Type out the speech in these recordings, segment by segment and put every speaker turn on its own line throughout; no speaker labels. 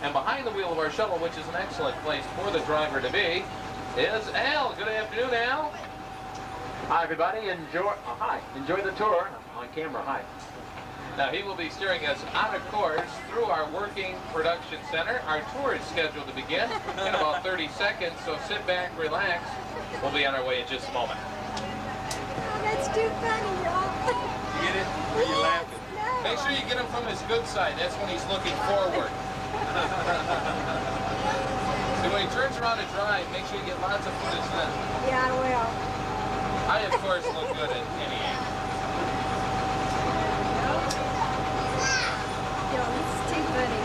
And behind the wheel of our shuttle, which is an excellent place for the driver to be, is Al. Good afternoon, Al.
Hi, everybody. Enjoy the tour. I'm on camera. Hi.
Now, he will be steering us out of course through our working production center. Our tour is scheduled to begin in about 30 seconds, so sit back, relax. We'll be on our way in just a moment.
Oh, that's too funny, y'all.
You get it? Or you laughing?
No.
Make sure you get him from his good side. That's when he's looking forward. So when he turns around to drive, make sure you get lots of footage then.
Yeah, I will.
I, of course, look good at any angle.
Yo, this is too funny.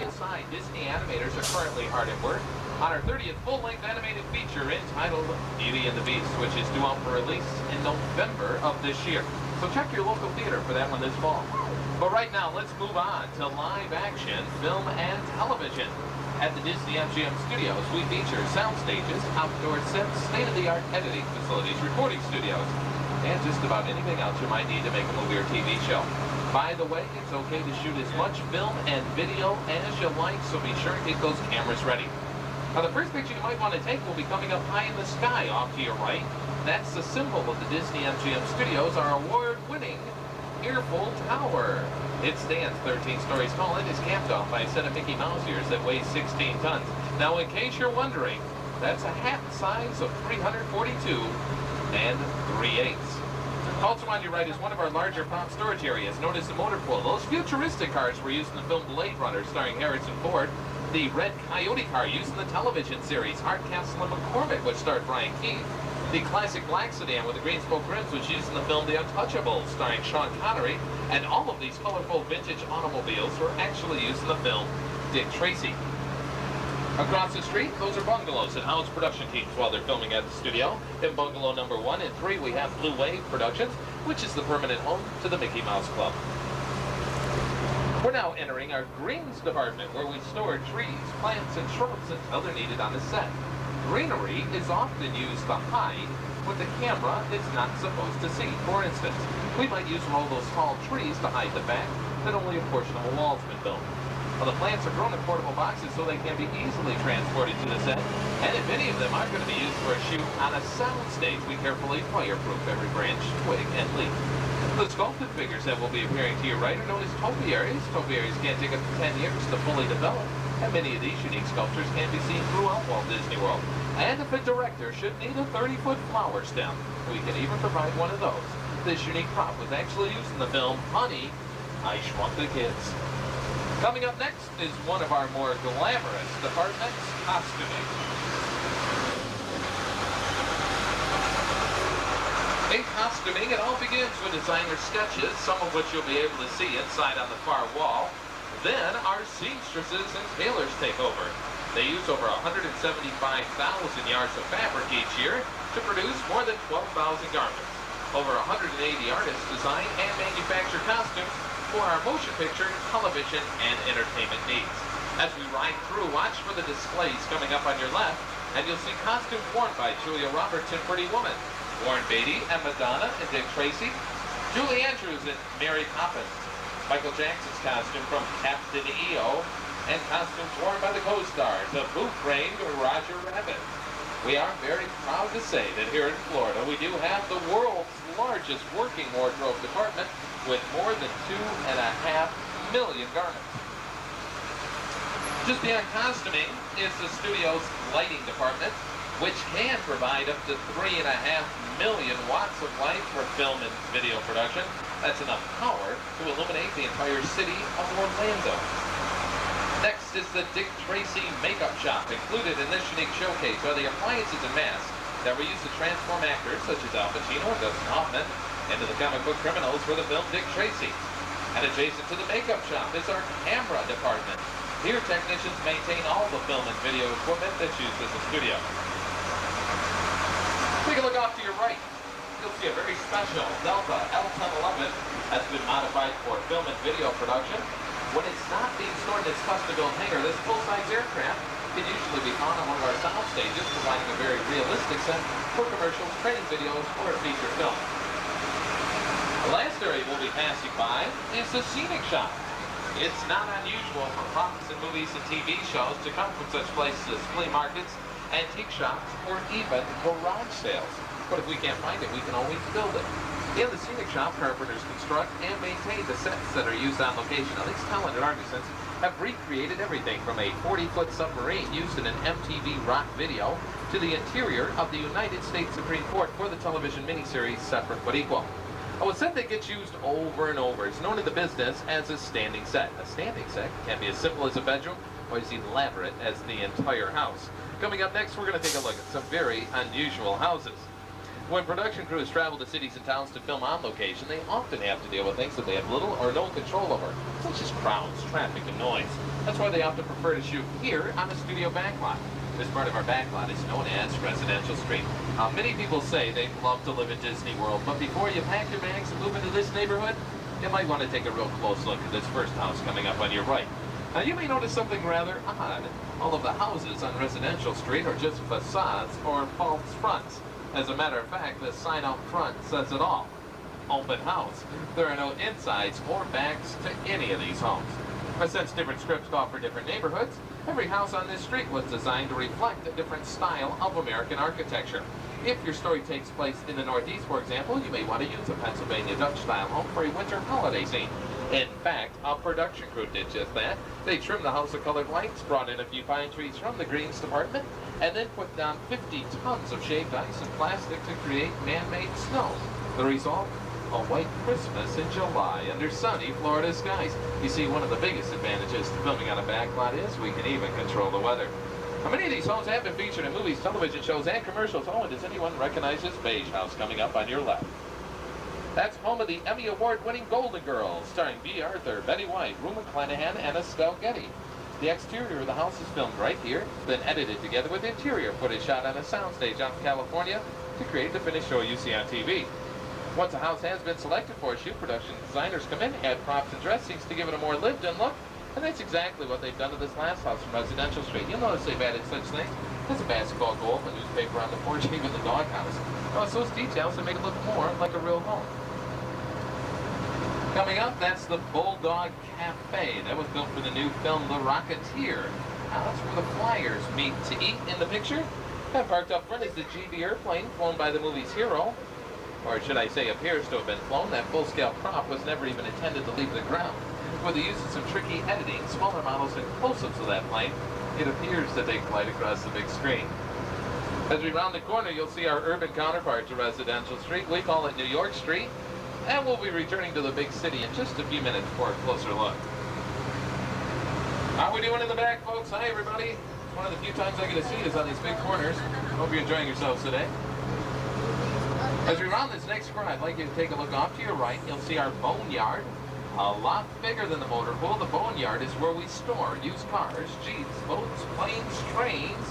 Inside, Disney animators are currently hard at work on our 30th full-length animated feature entitled Beauty and the Beast, which is due out for release in November of this year. So check your local theater for that one this fall. But right now, let's move on to live action, film, and television. At the Disney MGM Studios, we feature sound stages, outdoor sets, state-of-the-art editing facilities, recording studios, and just about anything else you might need to make a movie or TV show. By the way, it's okay to shoot as much film and video as you like, so be sure to get those cameras ready. Now, the first picture you might want to take will be coming up high in the sky off to your right. That's the symbol of the Disney MGM Studios, our award-winning Earful Tower. It stands 13 stories tall and is capped off by a set of Mickey Mouse ears that weighs 16 tons. Now, in case you're wondering, that's a hat size of 342 and 3/8. Also on your right is one of our larger prop storage areas, known as the motor pool. Those futuristic cars were used in the film Blade Runner, starring Harrison Ford. The red Coyote car used in the television series Hardcastle and McCormick, which starred Brian Keith. The classic black sedan with the green spoke rims was used in the film The Untouchables, starring Sean Connery. And all of these colorful vintage automobiles were actually used in the film Dick Tracy. Across the street, those are bungalows that house production teams while they're filming at the studio. In bungalow number 1 and 3, we have Blue Wave Productions, which is the permanent home to the Mickey Mouse Club. We're now entering our greens department, where we store trees, plants, and shrubs until they're needed on the set. Greenery is often used to hide what the camera is not supposed to see. For instance, we might use one of those tall trees to hide the fact that only a portion of a wall's been built. Well, the plants are grown in portable boxes so they can be easily transported to the set, and if any of them are going to be used for a shoot on a sound stage, we carefully fireproof every branch, twig, and leaf. The sculpted figures that will be appearing to your right are known as topiaries. Topiaries can take up to 10 years to fully develop, and many of these unique sculptures can be seen throughout Walt Disney World. And if a director should need a 30-foot flower stem, we can even provide one of those. This unique prop was actually used in the film Honey, I Shrunk the Kids. Coming up next is one of our more glamorous departments, costuming. In costuming, it all begins with designer sketches, some of which you'll be able to see inside on the far wall. Then our seamstresses and tailors take over. They use over 175,000 yards of fabric each year to produce more than 12,000 garments. Over 180 artists design and manufacture costumes for our motion picture, television, and entertainment needs. As we ride through, watch for the displays coming up on your left, and you'll see costumes worn by Julia Roberts in Pretty Woman, Warren Beatty and Madonna and Dick Tracy, Julie Andrews and Mary Poppins, Michael Jackson's costume from Captain EO, and costumes worn by the co-stars of Who Framed Roger Rabbit. We are very proud to say that here in Florida, we do have the world's largest working wardrobe department with more than 2.5 million garments. Just beyond costuming is the studio's lighting department, which can provide up to 3.5 million watts of light for film and video production. That's enough power to illuminate the entire city of Orlando. Next is the Dick Tracy Makeup Shop. Included in this unique showcase are the appliances and masks that were used to transform actors such as Al Pacino and Dustin Hoffman into the comic book criminals for the film Dick Tracy. And adjacent to the makeup shop is our camera department. Here, technicians maintain all the film and video equipment that's used in the studio. Take a look off to your right. You'll see a very special Delta L-1011 that's been modified for film and video production. When it's not being stored in its custom-built hangar, this full-size aircraft can usually be found on one of our sound stages, providing a very realistic set for commercials, training videos, or a feature film. The last area we'll be passing by is the scenic shop. It's not unusual for props in movies and TV shows to come from such places as flea markets, antique shops, or even garage sales. But if we can't find it, we can always build it. In the scenic shop, carpenters construct and maintain the sets that are used on location. Now, these talented artisans have recreated everything from a 40-foot submarine used in an MTV rock video to the interior of the United States Supreme Court for the television miniseries Separate But Equal. A set that gets used over and over. It's known in the business as a standing set. A standing set can be as simple as a bedroom or as elaborate as the entire house. Coming up next, we're going to take a look at some very unusual houses. When production crews travel to cities and towns to film on location, they often have to deal with things that they have little or no control over, such as crowds, traffic, and noise. That's why they often prefer to shoot here on the studio backlot. This part of our backlot is known as Residential Street. Many people say they'd love to live in Disney World, but before you pack your bags and move into this neighborhood, you might want to take a real close look at this first house coming up on your right. Now, you may notice something rather odd. All of the houses on Residential Street are just facades or false fronts. As a matter of fact, the sign out front says it all. Open house. There are no insides or backs to any of these homes. But since different scripts call for different neighborhoods, every house on this street was designed to reflect a different style of American architecture. If your story takes place in the Northeast, for example, you may want to use a Pennsylvania Dutch-style home for a winter holiday scene. In fact, a production crew did just that. They trimmed the house of colored lights, brought in a few pine trees from the greens department, and then put down 50 tons of shaved ice and plastic to create man-made snow. The result? A white Christmas in July under sunny Florida skies. You see, one of the biggest advantages to filming on a backlot is we can even control the weather. Now, many of these homes have been featured in movies, television shows, and commercials. Oh, and does anyone recognize this beige house coming up on your left? That's home of the Emmy Award-winning Golden Girls, starring B. Arthur, Betty White, Rue McClanahan, and Estelle Getty. The exterior of the house is filmed right here, then edited together with interior footage shot on a soundstage out in California to create the finished show you see on TV. Once a house has been selected for a shoot, production designers come in, add props and dressings to give it a more lived-in look, and that's exactly what they've done to this last house from Residential Street. You'll notice they've added such things as a basketball goal, a newspaper on the porch, even the doghouse. Well, it's those details that make it look more like a real home. Coming up, that's the Bulldog Cafe. That was built for the new film The Rocketeer. Now, that's where the flyers meet to eat in the picture. And parked up front is the GV airplane flown by the movie's hero. Or should I say, appears to have been flown. That full-scale prop was never even intended to leave the ground. With the use of some tricky editing, smaller models, and close-ups of that plane, it appears to take flight across the big screen. As we round the corner, you'll see our urban counterpart to Residential Street. We call it New York Street. And we'll be returning to the big city in just a few minutes for a closer look. How are we doing in the back, folks? Hi, everybody. One of the few times I get to see is on these big corners. Hope you're enjoying yourselves today. As we round this next corner, I'd like you to take a look off to your right. You'll see our boneyard. A lot bigger than the motor pool. The boneyard is where we store used cars, jeeps, boats, planes, trains,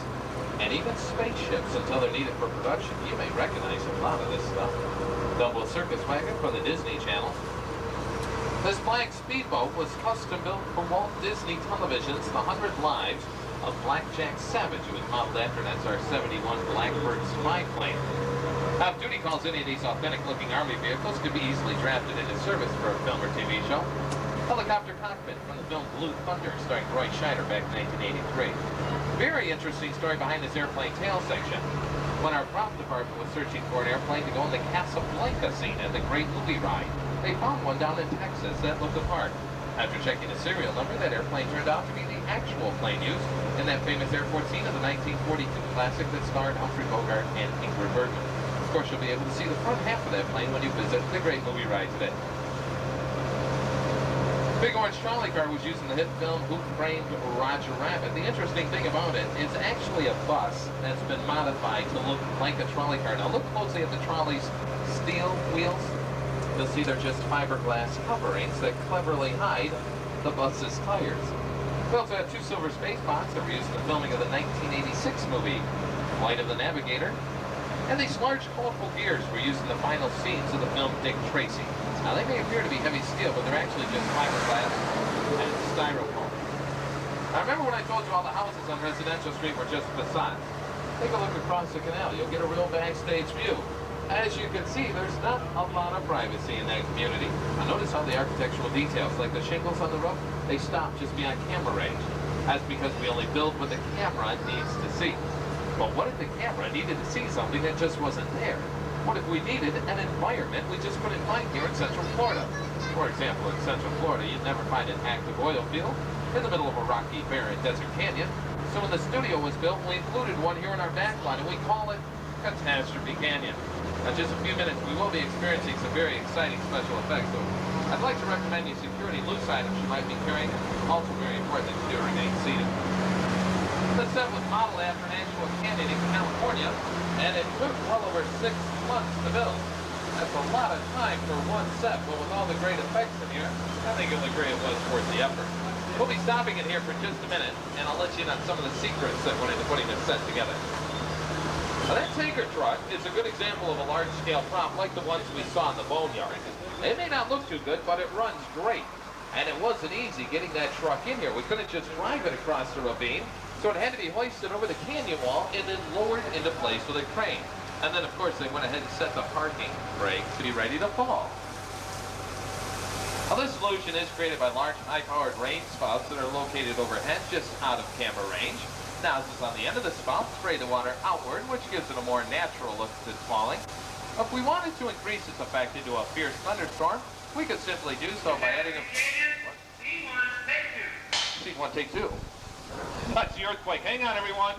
and even spaceships until they're needed for production. You may recognize a lot of this stuff. Double circus wagon from the Disney Channel. This black speedboat was custom built for Walt Disney Television's The 100 Lives of Blackjack Savage. It was modeled after, that's our 71 Blackbird spy plane. Now, if duty calls any of these authentic-looking Army vehicles could be easily drafted into service for a film or TV show. Helicopter cockpit from the film Blue Thunder, starring Roy Scheider back in 1983. Very interesting story behind this airplane tail section. When our prop department was searching for an airplane to go in the Casablanca scene at the Great Movie Ride, they found one down in Texas that looked the part. After checking the serial number, that airplane turned out to be the actual plane used in that famous airport scene of the 1942 classic that starred Humphrey Bogart and Ingrid Bergman. Of course, you'll be able to see the front half of that plane when you visit the Great Movie Ride today. Big orange trolley car was used in the hit film Who Framed Roger Rabbit. The interesting thing about it is actually a bus that's been modified to look like a trolley car. Now look closely at the trolley's steel wheels. You'll see they're just fiberglass coverings that cleverly hide the bus's tires. We also have two silver space bots that were used in the filming of the 1986 movie Flight of the Navigator. And these large colorful gears were used in the final scenes of the film Dick Tracy. Now, they may appear to be heavy steel, but they're actually just fiberglass and styrofoam. Now, remember when I told you all the houses on Residential Street were just facades? Take a look across the canal. You'll get a real backstage view. As you can see, there's not a lot of privacy in that community. Now notice how the architectural details, like the shingles on the roof, they stop just beyond camera range. That's because we only build what the camera needs to see. But what if the camera needed to see something that just wasn't there? What if we needed an environment we just couldn't find here in Central Florida? For example, in Central Florida, you'd never find an active oil field in the middle of a rocky, barren desert canyon. So when the studio was built, we included one here in our back lot, and we call it Catastrophe Canyon. In just a few minutes, we will be experiencing some very exciting special effects. So I'd like to recommend you secure any loose items you might be carrying. Also very important that you do remain seated. The set was modeled after an actual canyon in California, and it took well over 6 months to build. That's a lot of time for one set, but with all the great effects in here, I think you'll agree it was worth the effort. We'll be stopping in here for just a minute, and I'll let you in on some of the secrets that went into putting this set together. Now, that tanker truck is a good example of a large-scale prop like the ones we saw in the boneyard. It may not look too good, but it runs great. And it wasn't easy getting that truck in here. We couldn't just drive it across the ravine, so it had to be hoisted over the canyon wall and then lowered into place with a crane. And then, of course, they went ahead and set the parking brake to be ready to fall. Now, this solution is created by large, high-powered rain spouts that are located overhead, just out of camera range. Nozzles on the end of the spout spray the water outward, which gives it a more natural look as it's falling. If we wanted to increase its effect into a fierce thunderstorm, we could simply do so by adding a... C1, take two. That's the earthquake. Hang on, everyone.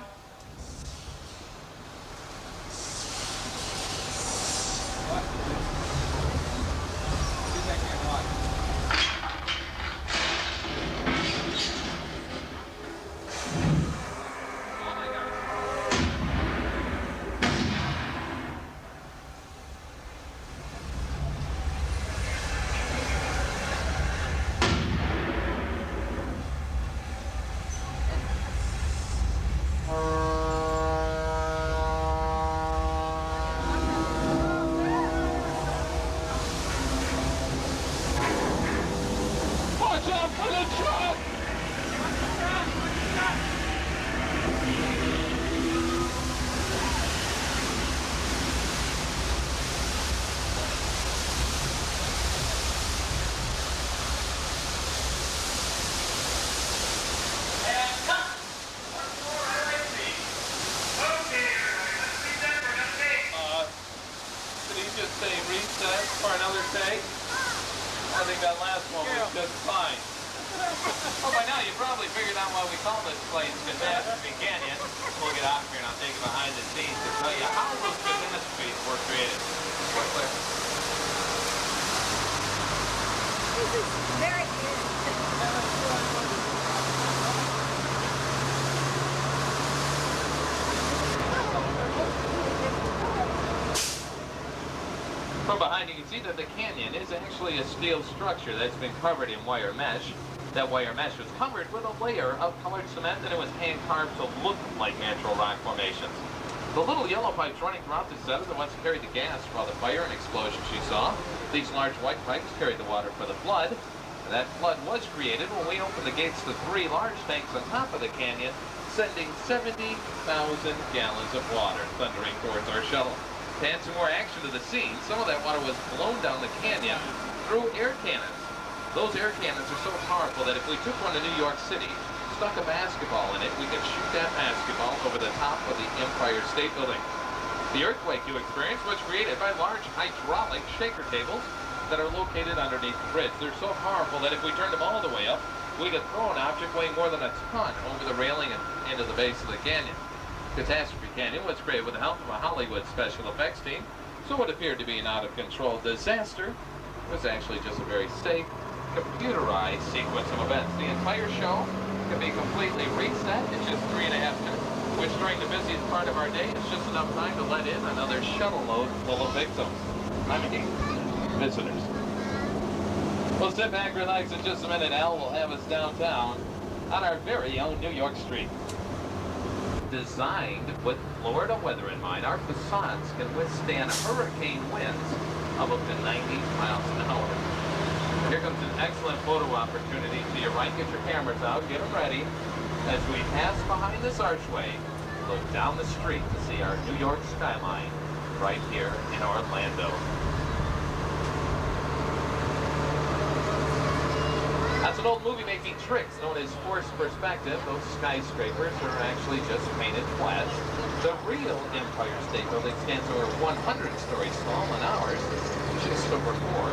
Watch out for the truck! Did he just say reset for another take? I think that last one was just fine. Well, by now you probably figured out why we call this place Catastrophe Canyon. We'll get out here and I'll take you behind the scenes to tell you how those catastrophes were created.
This is very good.
From behind, you can see that the canyon is actually a steel structure that's been covered in wire mesh. That wire mesh was covered with a layer of colored cement, and it was hand-carved to look like natural rock formations. The little yellow pipes running throughout the set are the ones that carried the gas for the fire and explosions you saw. These large white pipes carried the water for the flood. And that flood was created when we opened the gates to 3 large tanks on top of the canyon, sending 70,000 gallons of water thundering towards our shuttle. To add some more action to the scene, some of that water was blown down the canyon through air cannons. Those air cannons are so powerful that if we took one to New York City, stuck a basketball in it, we could shoot that basketball over the top of the Empire State Building. The earthquake you experienced was created by large hydraulic shaker tables that are located underneath the bridge. They're so powerful that if we turned them all the way up, we could throw an object weighing more than a ton over the railing and into the base of the canyon. Catastrophe Canyon was created with the help of a Hollywood special effects team, so what appeared to be an out-of-control disaster was actually just a very safe, computerized sequence of events. The entire show can be completely reset in just 3.5 minutes, which during the busiest part of our day is just enough time to let in another shuttle load full of victims. I mean, visitors. We'll sit back, relax in just a minute. Al will have us downtown on our very own New York street. Designed with Florida weather in mind, our facades can withstand hurricane winds of up to 90 miles an hour. Here comes an excellent photo opportunity to your right. Get your cameras out, get them ready. As we pass behind this archway, look down the street to see our New York skyline right here in Orlando. That's an old movie-making trick known as forced perspective. Those skyscrapers are actually just painted flat. The real Empire State Building stands over 100 stories tall, and ours just over 4.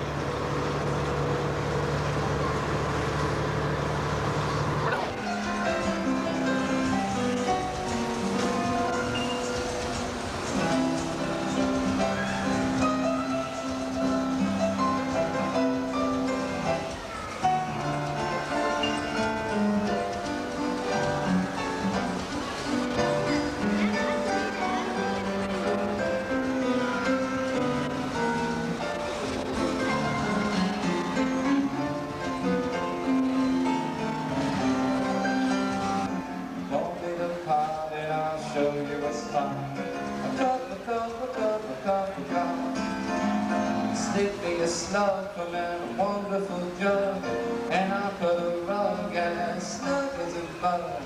Slip me a snug from a wonderful jug, and I'll put a rug as snug as a bug.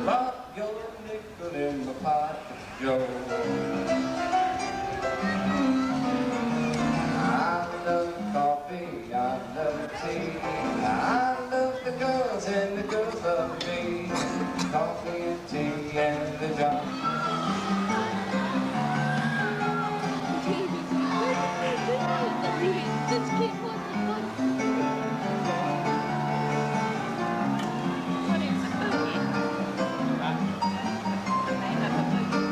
Drop your nickel in the pot, Joe. I love coffee, I love tea, I love the girls and the girls love me. Coffee and tea and the job.
Let's keep looking. What is a boogie? The name of a boogie.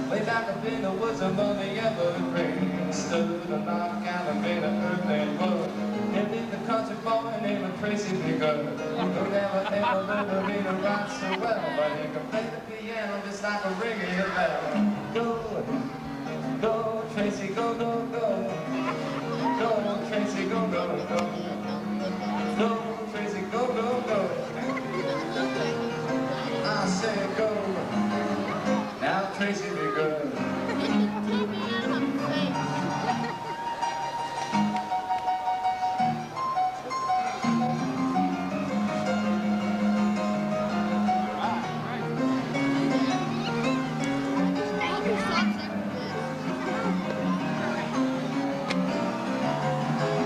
Way back up in the woods above the evergreen, stood a log cabin made of earth and wood. And in the country boy named Tracy Bigger, who never ever learned to read or write so well, but he could play the piano just like a ringing bell. Go, go, Tracy, go, go, go. Go, Tracy, go, go, go. Go, Tracy, go, go, go. I said go. Now Tracy be good.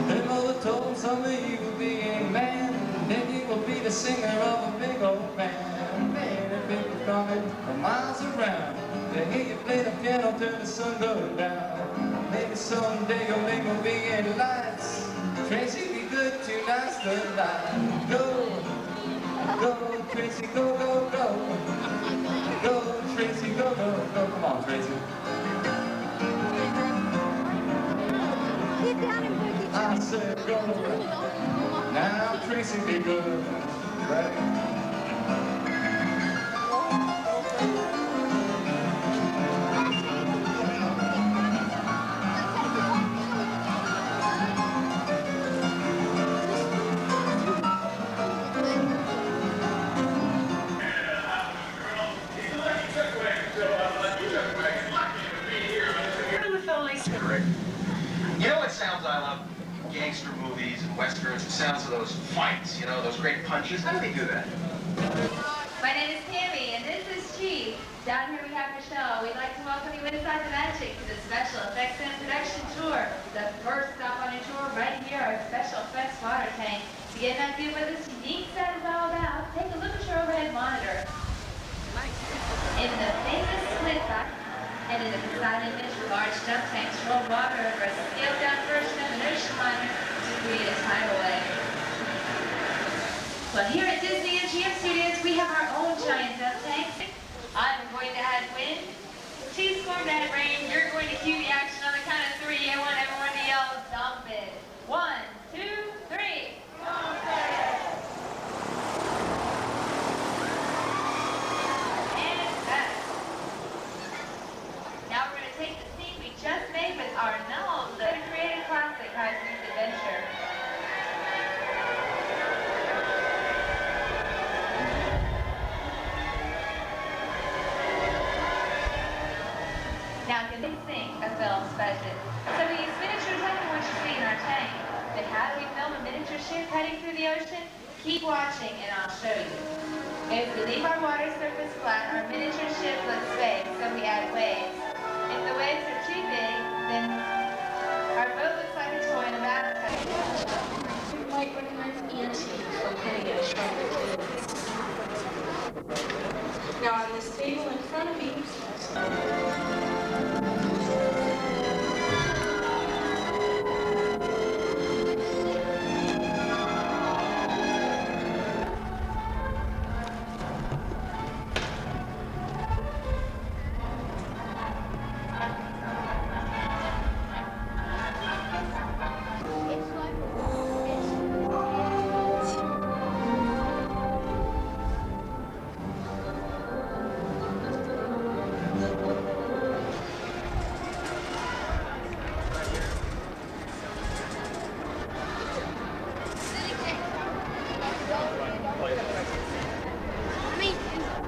Their mother told some of you will be a man, then you will be the singer of a big old band. Man, and people coming from miles around. They hear you play the piano till the sun goes down. Maybe someday you'll make them be in lights. Tracy, be good to nice to life. Go, go, Tracy, go, go, go. Go, Tracy, go, go, go. Come on, Tracy.
Get down and boogie.
I said go. Now Tracy, be good. Right?
You know what sounds I love? Gangster movies and westerns. The sounds of those fights, you know, those great punches. How do they do that?
My name is Tammy, and this is Chief. Down here we have Michelle. We'd like to welcome you inside the Magic to the Special Effects and Production Tour. The first stop on your tour right here, our Special Effects water tank. To get an idea what this unique set is all about, take a look at your overhead monitor. In the famous split back, and in the beside image, large dump tanks roll water over a scaled-down version of an ocean liner to create a tidal wave. Well, here at Disney MGM Studios, we have our own giant dump tank. I'm going to add wind. She's going to add rain. You're going to cue the action on the count of 3. I want everyone to yell, dump it. 1, 2, 3. take the scene we just made with our gnome, the creative classic high speed adventure. Now, can they sink a film's budget? So we use miniatures like the ones you see in our tank. But how do we film a miniature ship heading through the ocean? Keep watching and I'll show you. If we leave our water surface flat, our miniature ship looks fake, so we add waves. If the waves are too big, then our boat looks like a toy in a bathtub.
You might recognize antique from Penny Ash from the kids. Now on this table in front of me,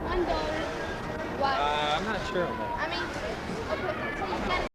$1. What?
I'm not sure on that.